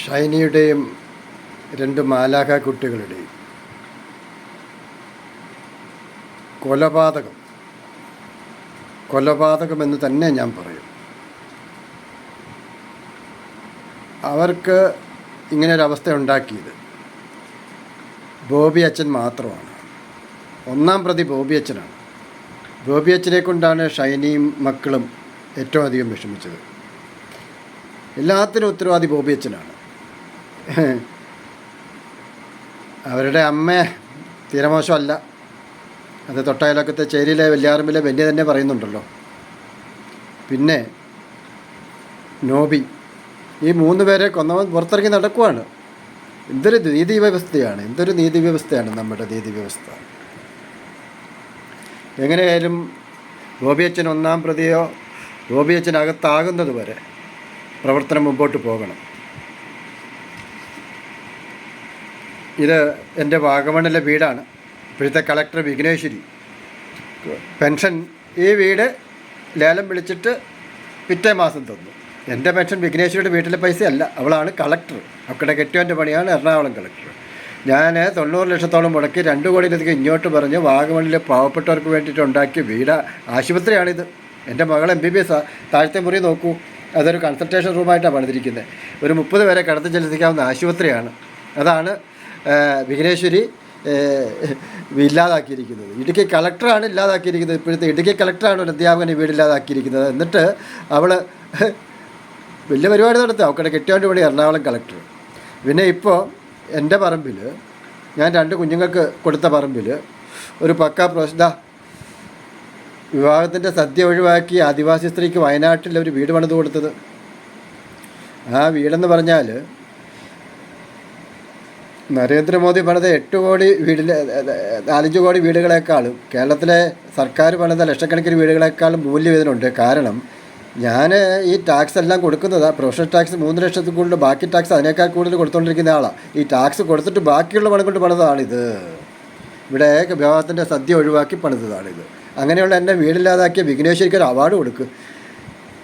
ഷൈനിയുടെയും 2 മാലാഖ കുട്ടികളുടെയും കൊലപാതകമെന്ന് തന്നെ ഞാൻ പറയും. അവർക്ക് ഇങ്ങനൊരവസ്ഥ ഉണ്ടാക്കിയത് ബോബി അച്ഛൻ മാത്രമാണ്. 1-ാം പ്രതി ബോബി അച്ഛനാണ്. ബോബി അച്ഛനെ കൊണ്ടാണ് ഷൈനിയും മക്കളും ഏറ്റവും അധികം വിഷമിച്ചത്. എല്ലാത്തിനും ഉത്തരവാദി ബോബി അച്ഛനാണ്. അവരുടെ അമ്മ തീരെ മോശമല്ല. അത് തൊട്ടയലൊക്കത്തെ ചേരിയിലെ വെള്ളിയാറമ്പിലെ ബെന്നി തന്നെ പറയുന്നുണ്ടല്ലോ. പിന്നെ നോബി, ഈ 3 പേരെ കൊന്നവൻ പുറത്തിറങ്ങി നടക്കുവാണ്. എന്തൊരു നീതി വ്യവസ്ഥയാണ് നമ്മുടെ നീതി വ്യവസ്ഥ. എങ്ങനെയായാലും ബോബി അച്ഛൻ 1-ാം പ്രതിയോ ബോബി അച്ഛനകത്താകുന്നത് വരെ പ്രവർത്തനം മുമ്പോട്ട് പോകണം. ഇത് എൻ്റെ വാഗമണിലെ വീടാണ്. ഇപ്പോഴത്തെ കളക്ടർ വിഘ്നേശ്വരി പെൻഷൻ ഈ വീട് ലേലം വിളിച്ചിട്ട് പിറ്റേ മാസം തന്നു. എൻ്റെ പെൻഷൻ വിഘ്നേശ്വരിയുടെ വീട്ടിലെ പൈസയല്ല, അവളാണ് കളക്ടർ. അവരുടെ കെട്ടിയോൻ്റെ പണിയാണ് എറണാകുളം കളക്ടർ. ഞാൻ 90 ലക്ഷത്തോളം മുടക്കി 2 കോടിയിലധികം ഇങ്ങോട്ട് പറഞ്ഞ് വാഗമണിലെ പാവപ്പെട്ടവർക്ക് വേണ്ടിയിട്ട് ഉണ്ടാക്കിയ വീട് ആശുപത്രിയാണിത്. എൻ്റെ മകൾ MBBS താഴത്തെ മുറി നോക്കൂ, അതൊരു കൺസൾട്ടേഷൻ റൂമായിട്ടാണ് പണിതിരിക്കുന്നത്. ഒരു 30 പേരെ കടത്തി ചികിത്സിക്കാവുന്ന ആശുപത്രിയാണ്. അതാണ് വിഘ്നേശ്വരി ഇല്ലാതാക്കിയിരിക്കുന്നത്. ഇടുക്കി കളക്ടറാണ് ഇല്ലാതാക്കിയിരിക്കുന്നത്. ഇപ്പോഴത്തെ ഇടുക്കി കളക്ടറാണ് ഒരു അധ്യാപകനെ വീടില്ലാതാക്കിയിരിക്കുന്നത്. എന്നിട്ട് അവൾ വലിയ പരിപാടി നടത്തുക. അവക്കടെ കെട്ടിയോൻ്റെ പണി എറണാകുളം കളക്ടർ. പിന്നെ ഇപ്പോൾ എൻ്റെ പറമ്പിൽ, ഞാൻ 2 കുഞ്ഞുങ്ങൾക്ക് കൊടുത്ത പറമ്പിൽ ഒരു പക്കാ വിവാഹത്തിൻ്റെ സദ്യ ഒഴിവാക്കി ആദിവാസി സ്ത്രീക്ക് വയനാട്ടിൽ ഒരു വീട് പണിത് കൊടുത്തത്. ആ വീടെന്ന് പറഞ്ഞാൽ നരേന്ദ്രമോദി പണിത 8 കോടി വീടിൽ 4-5 കോടി വീടുകളെക്കാളും കേരളത്തിലെ സർക്കാർ പണിത ലക്ഷക്കണക്കിന് വീടുകളെക്കാളും മൂല്യം ഇതിനുണ്ട്. കാരണം ഞാൻ ഈ ടാക്സ് എല്ലാം കൊടുക്കുന്നതാണ്. പ്രൊഫഷണൽ ടാക്സ് 3 ലക്ഷത്തിൽ കൂടുതൽ, ബാക്കി ടാക്സ് അതിനേക്കാൾ കൂടുതൽ കൊടുത്തുകൊണ്ടിരിക്കുന്ന ആളാണ്. ഈ ടാക്സ് കൊടുത്തിട്ട് ബാക്കിയുള്ള പണം കൊണ്ട് പണിതാണിത്. ഇവിടെ വിവാഹത്തിൻ്റെ സദ്യ ഒഴിവാക്കി പണിതാണിത്. അങ്ങനെയുള്ള എന്നെ വീടില്ലാതാക്കിയ വിഘ്നേശ്വരിക്ക് ഒരു അവാർഡ് കൊടുക്കുക.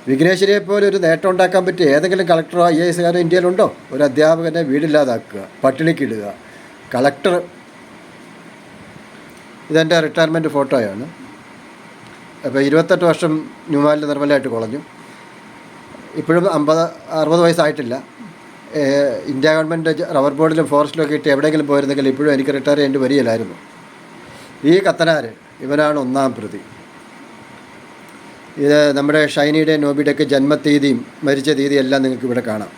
വിഘ്നേശ്വരിയെ പോലെ ഒരു നേട്ടം ഉണ്ടാക്കാൻ പറ്റിയ ഏതെങ്കിലും കളക്ടറോ IAS ഇന്ത്യയിലുണ്ടോ? ഒരു അധ്യാപകനെ വീടില്ലാതാക്കുക, പട്ടിണിക്കിടുക. കളക്ടർ, ഇതെൻ്റെ റിട്ടയർമെൻറ്റ് ഫോട്ടോയാണ്. അപ്പോൾ 28 വർഷം ന്യൂമാലിൽ നിർമ്മലമായിട്ട് കുളഞ്ഞു. ഇപ്പോഴും 50-60 വയസ്സായിട്ടില്ല. ഇന്ത്യ ഗവൺമെൻറ് റബ്ബർ ബോർഡിലും ഫോറസ്റ്റിലും ഒക്കെ ഇട്ട് എവിടെയെങ്കിലും പോയിരുന്നെങ്കിൽ ഇപ്പോഴും എനിക്ക് റിട്ടയർ ചെയ്യേണ്ടി വരികയില്ലായിരുന്നു. ഈ കത്തനാർ ഇവനാണ് 1-ാം പ്രതി. ഇത് നമ്മുടെ ഷൈനിയുടെയും നോബിയുടെയൊക്കെ ജന്മത്തീയതിയും മരിച്ച തീയതിയും എല്ലാം നിങ്ങൾക്ക് ഇവിടെ കാണാം.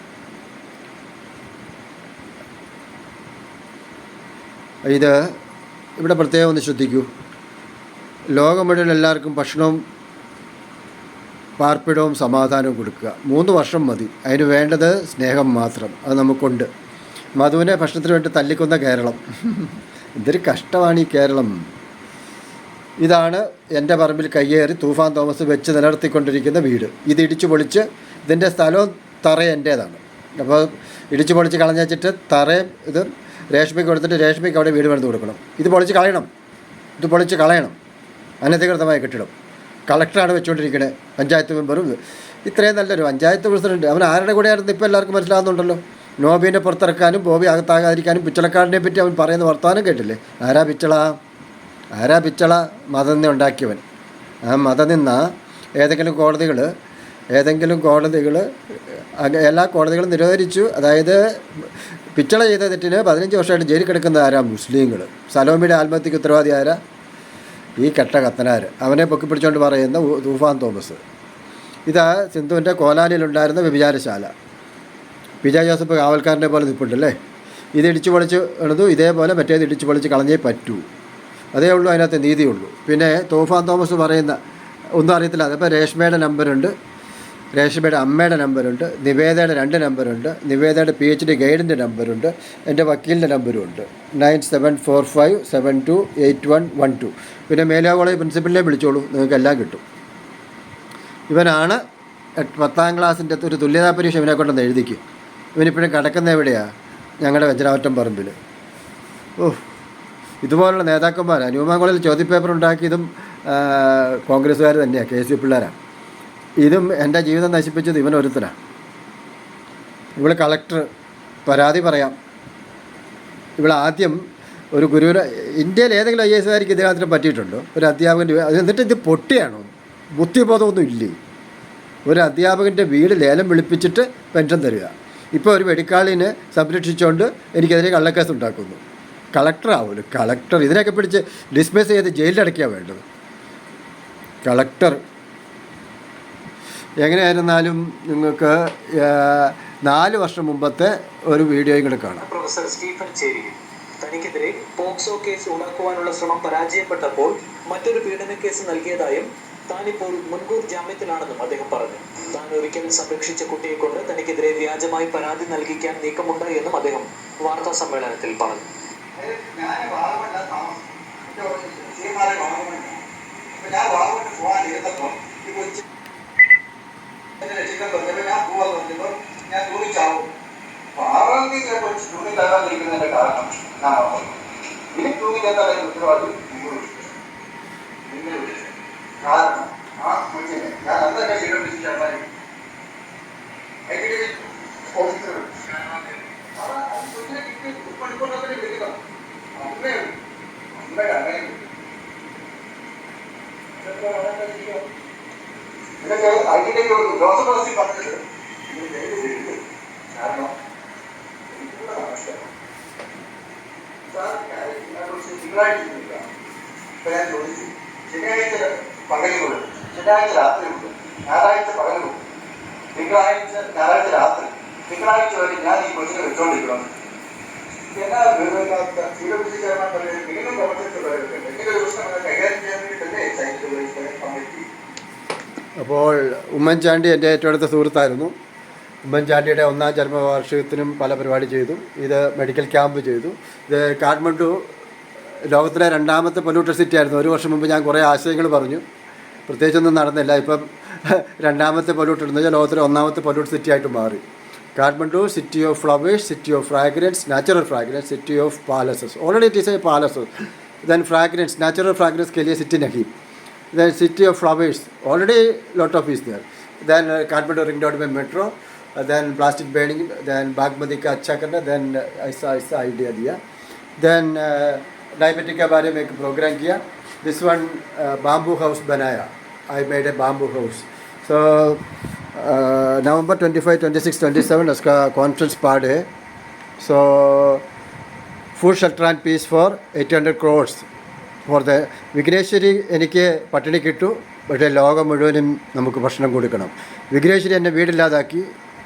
ഇത് ഇവിടെ പ്രത്യേകം ഒന്ന് ശ്രദ്ധിക്കൂ. ലോകം മുഴുവൻ എല്ലാവർക്കും ഭക്ഷണവും പാർപ്പിടവും സമാധാനവും കൊടുക്കുക. 3 വർഷം മതി. അതിന് വേണ്ടത് സ്നേഹം മാത്രം. അത് നമുക്കുണ്ട്. മധുവിനെ ഭക്ഷണത്തിന് വേണ്ടി തല്ലിക്കൊന്ന കേരളം. എന്തൊരു കഷ്ടമാണ് ഈ കേരളം. ഇതാണ് എൻ്റെ പറമ്പിൽ കയ്യേറി തൂഫാൻ തോമസ് വെച്ച് നിലനിർത്തിക്കൊണ്ടിരിക്കുന്ന വീട്. ഇത് ഇടിച്ചു പൊളിച്ച്, ഇതിൻ്റെ സ്ഥലവും തറയും എൻ്റേതാണ്. അപ്പോൾ ഇടിച്ചു പൊളിച്ച് കളഞ്ഞിട്ട് തറയും ഇത് രേഷ്മയ്ക്ക് കൊടുത്തിട്ട് രേഷ്മയ്ക്ക് അവിടെ വീട് പണിത് കൊടുക്കണം. ഇത് പൊളിച്ച് കളയണം. അനധികൃതമായ കെട്ടിടം. കളക്ടറാണ് വെച്ചുകൊണ്ടിരിക്കുന്നത്. പഞ്ചായത്ത് മെമ്പറും ഇത്രയും നല്ലൊരു പഞ്ചായത്ത് പ്രസിഡൻറ്റ്. അവൻ ആരുടെ കൂടെയായിരുന്നു ഇപ്പോൾ എല്ലാവർക്കും മനസ്സിലാകുന്നുണ്ടല്ലോ. നോബീനെ പുറത്തിറക്കാനും ബോബി അകത്താകാതിരിക്കാനും പിച്ചളക്കാടിനെ പറ്റി അവൻ പറയുന്ന വർത്തമാനം കേട്ടില്ലേ? ആരാ പിച്ചള? മതനിന്ദ ഉണ്ടാക്കിയവൻ. ആ മതനിന്ദ ഏതെങ്കിലും കോടതികൾ എല്ലാ കോടതികളും നിരോധിച്ചു. അതായത് പിച്ചള ചെയ്ത തെറ്റിന് 15 വർഷമായിട്ട് ജയിലിൽ കിടക്കുന്ന ആരാ? മുസ്ലിങ്ങൾ. സലോമിയുടെ ആത്മഹത്യക്ക് ഉത്തരവാദി ആരാ? ഈ കത്തനാർ. അവനെ പൊക്കിപ്പിടിച്ചുകൊണ്ട് പറയുന്ന തൂഫാൻ തോമസ്. ഇതാ സിന്ധുവിൻ്റെ കോലാനിയിലുണ്ടായിരുന്ന വ്യഭിചാരശാല. PJ ജോസഫ് കാവൽക്കാരനെ പോലെ നിൽപ്പുണ്ടല്ലേ. ഇത് ഇടിച്ചു പൊളിച്ച് എഴുതു, ഇതേപോലെ മറ്റേത് ഇടിച്ചു പൊളിച്ച് കളഞ്ഞേ പറ്റൂ. അതേ ഉള്ളൂ, അതിനകത്ത് നീതിയുള്ളൂ. പിന്നെ തൂഫാൻ തോമസ് പറയുന്ന ഒന്നും അറിയത്തില്ല. അതിപ്പോൾ രേഷ്മയുടെ നമ്പറുണ്ട്, രേഷ്മയുടെ അമ്മയുടെ നമ്പറുണ്ട്, നിവേദയുടെ 2 നമ്പറുണ്ട്, നിവേദയുടെ PhD ഗൈഡിൻ്റെ നമ്പറുണ്ട്, എൻ്റെ വക്കീലിൻ്റെ നമ്പറുമുണ്ട്. 9745728112. പിന്നെ മേലാ കോളേജ് പ്രിൻസിപ്പലിനെ വിളിച്ചോളൂ, നിങ്ങൾക്ക് എല്ലാം കിട്ടും. ഇവനാണ് 10ാം ക്ലാസ്സിൻ്റെ ഒരു തുല്യതാ പരീക്ഷ ഇവനെ കൊണ്ടൊന്ന് എഴുതിക്കും. ഇവനിപ്പോഴും കിടക്കുന്ന എവിടെയാണ്? ഞങ്ങളുടെ വെഞ്ചനാവറ്റം പറമ്പിൽ. ഇതുപോലുള്ള നേതാക്കന്മാരാണ്. ന്യൂമാൻ കോളേജിൽ ചോദ്യപേപ്പർ ഉണ്ടാക്കിയതും കോൺഗ്രസ്സുകാർ തന്നെയാണ്, KC പിള്ളേരാണ്. ഇതും എൻ്റെ ജീവിതം നശിപ്പിച്ചത് ഇവനൊരുത്തനാണ്. ഇവൾ കളക്ടർ പരാതി പറയാം. ഇവിടെ ആദ്യം ഒരു ഗുരുവിനെ ഇന്ത്യയിൽ ഏതെങ്കിലും IAS കാർക്ക് ഇതിനകത്തിന് പറ്റിയിട്ടുണ്ടോ? ഒരു അധ്യാപകൻ്റെ എന്നിട്ട് ഇത് പൊട്ടിയാണോ? ബുദ്ധിബോധമൊന്നും ഇല്ലേ? ഒരു അധ്യാപകൻ്റെ വീട് ലേലം വിളിപ്പിച്ചിട്ട് പെൻഷൻ തരിക. ഇപ്പോൾ ഒരു വെടിക്കാളിനെ സംരക്ഷിച്ചുകൊണ്ട് എനിക്കെതിരെ കള്ളക്കേസ് ഉണ്ടാക്കുന്നു. കളക്ടറാവുമല്ലോ, കളക്ടർ. ഇതിനൊക്കെ പിടിച്ച് ഡിസ്മിസ് ചെയ്ത് ജയിലിലടയ്ക്കുകയാണ് വേണ്ടത്. കളക്ടർ എങ്ങനെയായിരുന്നാലും നിങ്ങൾക്ക് 4 വർഷം മുമ്പത്തെ ഒരു വീഡിയോയും കൂടെ കാണാം. പ്രൊഫസർ സ്റ്റീഫൻ ചേരി തനിക്കെതിരെ പോക്സോ കേസ് ഉണക്കുവാനുള്ള ശ്രമം പരാജയപ്പെട്ടപ്പോൾ മറ്റൊരു പീഡന കേസ് നൽകിയതായും താനിപ്പോൾ മുൻകൂർ ജാമ്യത്തിലാണെന്നും അദ്ദേഹം പറഞ്ഞു. താൻ ഒരിക്കൽ സംരക്ഷിച്ച കുട്ടിയെ കൊണ്ട് തനിക്കെതിരെ വ്യാജമായി പരാതി നൽകിക്കാൻ നീക്കമുണ്ട് എന്നും അദ്ദേഹം വാർത്താ സമ്മേളനത്തിൽ പറഞ്ഞു. ഞാൻ തൂങ്ങിച്ചാവും. തൂങ്ങിത്താകാതിരിക്കുന്നതിന്റെ കാരണം ഇനി തൂങ്ങിത്താൻ ഉത്തരവാദി കാരണം ആ കൊച്ചിനെ ഞാൻ അന്ന് തന്നെ ശീലിപ്പിച്ചാൽ ഓഫീസർ കൊച്ചിനെ ഉൾപ്പെടുക്കൊണ്ടതിനെ വിളിക്കണം. അമ്മയാണ് അമ്മയുടെ അങ്ങനെ ഇതൊക്കെ അതിലേക്ക് ജോസഫ് ബസി പറഞ്ഞത് കാരണം ശനിയാഴ്ച പകലുകൊണ്ട് ശനിയാഴ്ച രാത്രിയുണ്ട്, ഞായറാഴ്ച പകലുണ്ട്, ഞായറാഴ്ച രാത്രി, തിങ്കളാഴ്ച വരെ ഞാൻ ഈ കൊച്ചിനെ വെച്ചോണ്ടിരിക്കണം. എന്നാ വിവരമില്ലാത്ത CWC ചെയർമാൻ പറയുന്നത് വീണ്ടും പ്രവർത്തിച്ച് പറയുന്നുണ്ട്. എന്തെങ്കിലും ഒരു പ്രശ്നം കൈകാര്യം ചെയ്യാൻ വേണ്ടിയിട്ടല്ലേ സൈനിക കമ്മിറ്റി. അപ്പോൾ ഉമ്മൻചാണ്ടി എൻ്റെ ഏറ്റവും അടുത്ത സുഹൃത്തായിരുന്നു. ഉമ്മൻചാണ്ടിയുടെ 1ാം ജന്മവാർഷികത്തിനും പല പരിപാടി ചെയ്തു. ഇത് മെഡിക്കൽ ക്യാമ്പ് ചെയ്തു. ഇത് കാഠ്മണ്ഡു ലോകത്തിലെ 2ാമത്തെ പൊല്യൂട്ടഡ് സിറ്റി ആയിരുന്നു. ഒരു വർഷം മുമ്പ് ഞാൻ കുറേ ആശയങ്ങൾ പറഞ്ഞു, പ്രത്യേകിച്ചൊന്നും നടന്നില്ല. ഇപ്പം 2ാമത്തെ പൊല്യൂട്ടഡ് എന്ന് വെച്ചാൽ ലോകത്തിലെ 1ാമത്തെ പൊല്യൂട്ടഡ് സിറ്റി ആയിട്ട് മാറി. Kathmandu city of flowers, city of fragrance, natural fragrance, city of palaces. Already it is A palaces. Then fragrance, natural fragrance के लिए सिटी नहीं. Then city of flowers, already lot of is there. Then Kathmandu ring road में metro, then plastic burning, then Bagmati का अच्छा करना, then ऐसा idea दिया. Then diabetic के बारे में एक प्रोग्राम किया. This one bamboo house बनाया. I made a bamboo house. So November 25, 26, 27 उसका conference part है. So food shelter and peace for 800 crores. For the Vigneshwari എനിക്ക് പട്ടിണി കിട്ടു, പക്ഷേ ലോകം മുഴുവനും നമുക്ക് ഭക്ഷണം കൊടുക്കണം. വിഘ്നേശ്വരി എന്നെ വീടില്ലാതാക്കി,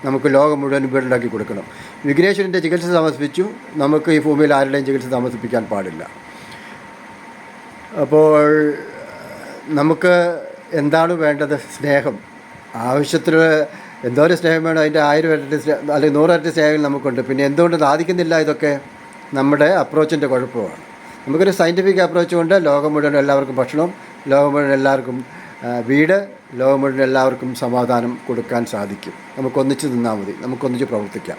നമുക്ക് ലോകം മുഴുവനും വീടുണ്ടാക്കി കൊടുക്കണം. വിഘ്നേശ്വരിൻ്റെ ചികിത്സ താമസിപ്പിച്ചു, നമുക്ക് ഈ ഭൂമിയിൽ ആരുടെയും ചികിത്സ താമസിപ്പിക്കാൻ പാടില്ല. അപ്പോൾ നമുക്ക് എന്താണ് വേണ്ടത്? സ്നേഹം. ആവശ്യത്തിൽ എന്തോരം സ്നേഹം വേണം, അതിൻ്റെ 1000 ഇരട്ടി അല്ലെങ്കിൽ 100 ഇരട്ടി സ്നേഹം നമുക്കുണ്ട്. പിന്നെ എന്തുകൊണ്ട് സാധിക്കുന്നില്ല? ഇതൊക്കെ നമ്മുടെ അപ്രോച്ചിൻ്റെ കുഴപ്പമാണ്. നമുക്കൊരു സയൻറ്റിഫിക് അപ്രോച്ച് കൊണ്ട് ലോകം മുഴുവൻ എല്ലാവർക്കും ഭക്ഷണം, ലോകം മുഴുവൻ എല്ലാവർക്കും വീട്, ലോകം മുഴുവൻ എല്ലാവർക്കും സമാധാനം കൊടുക്കാൻ സാധിക്കും. നമുക്കൊന്നിച്ച് നിന്നാൽ മതി, നമുക്കൊന്നിച്ച് പ്രവർത്തിക്കാം.